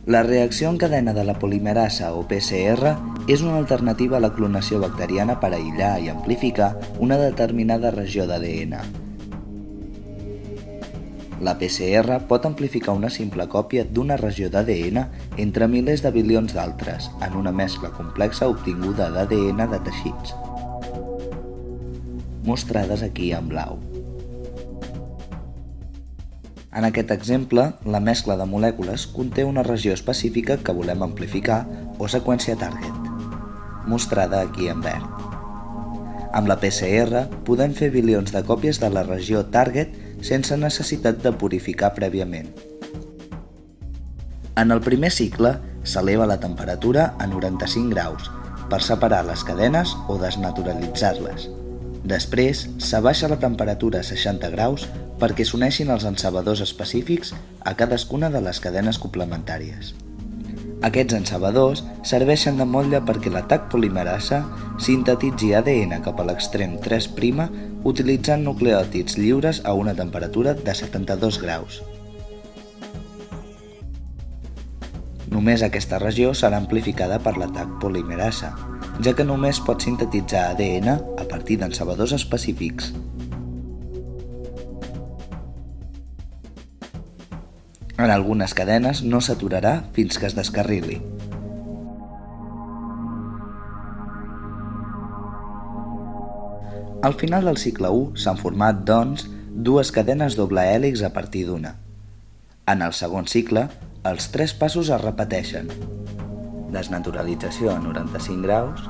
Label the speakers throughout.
Speaker 1: La reacció en cadena de la polimerasa o PCR és una alternativa a la clonació bacteriana per aïllar i amplificar una determinada regió d'ADN. La PCR pot amplificar una simple còpia d'una regió d'ADN entre milers de bilions d'altres en una mescla complexa obtinguda d'ADN de teixits, mostrades aquí en blau. En aquest exemple, la mescla de molècules conté una regió específica que volem amplificar o seqüència target, mostrada aquí en verd. Amb la PCR podem fer bilions de còpies de la regió target sense necessitat de purificar prèviament. En el primer cicle s'eleva la temperatura a 95 graus per separar les cadenes o desnaturalitzar-les. Després s'abaixa la temperatura a 60 graus perquè s'uneixin els encebadors específics a cadascuna de les cadenes complementàries. Aquests encebadors serveixen de motlle perquè la Taq polimerasa sintetitzi ADN cap a l'extrem 3' utilitzant nucleòtids lliures a una temperatura de 72 graus. Només aquesta regió serà amplificada per la Taq polimerasa, ja que només pot sintetitzar ADN a partir d'encebadors específics. En algunes cadenes no s'aturarà fins que es descarrili. Al final del cicle 1 s'han format, doncs, dues cadenes doble hèlix a partir d'una. En el segon cicle, els tres passos es repeteixen. Desnaturalització a 95 graus,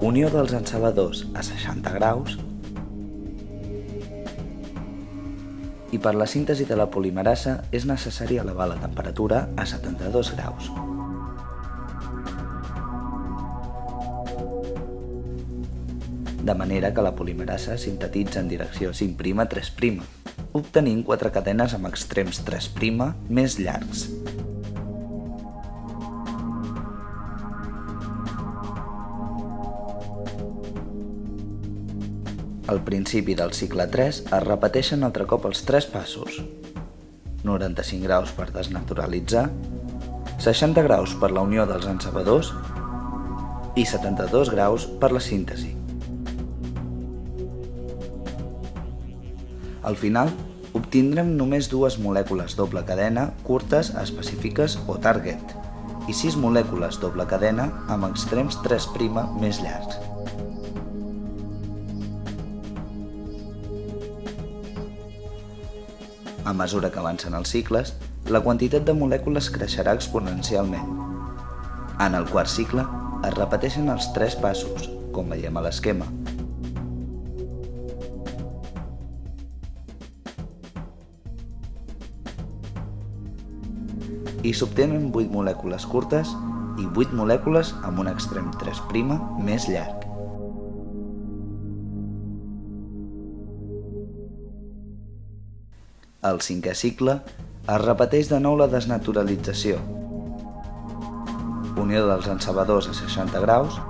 Speaker 1: unió dels encebadors a 60 graus i per la síntesi de la polimerasa és necessari elevar la temperatura a 72 graus. De manera que la polimerasa sintetitza en direcció 5'3', obtenint quatre cadenes amb extrems 3' més llargs. Al principi del cicle 3 es repeteixen altre cop els tres passos. 95 graus per desnaturalitzar, 60 graus per la unió dels encebadors i 72 graus per la síntesi. Al final, obtindrem només dues molècules doble cadena curtes específiques o target i 6 molècules doble cadena amb extrems 3' més llargs. A mesura que avancen els cicles, la quantitat de molècules creixerà exponencialment. En el quart cicle, es repeteixen els tres passos, com veiem a l'esquema. I s'obtenen 8 molècules curtes i 8 molècules amb un extrem 3' més llarg. Al cinquè cicle es repeteix de nou la desnaturalització, unió dels encebadors a 60 graus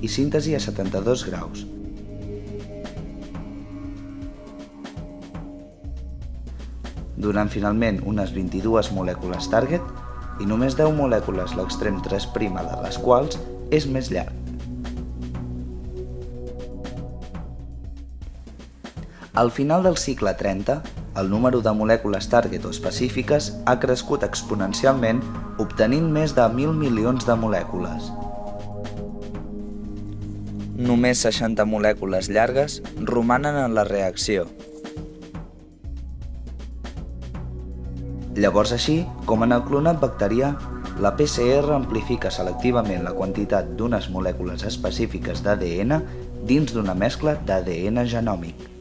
Speaker 1: i síntesi a 72 graus. Donant finalment unes 22 molècules target i només 10 molècules l'extrem 3' de les quals és més llarg. Al final del cicle 30, el número de molècules target o específiques ha crescut exponencialment, obtenint més de 1.000 milions de molècules. Només 60 molècules llargues romanen en la reacció. Llavors així, com en el clonat bacterià, la PCR amplifica selectivament la quantitat d'unes molècules específiques d'ADN dins d'una mescla d'ADN genòmic.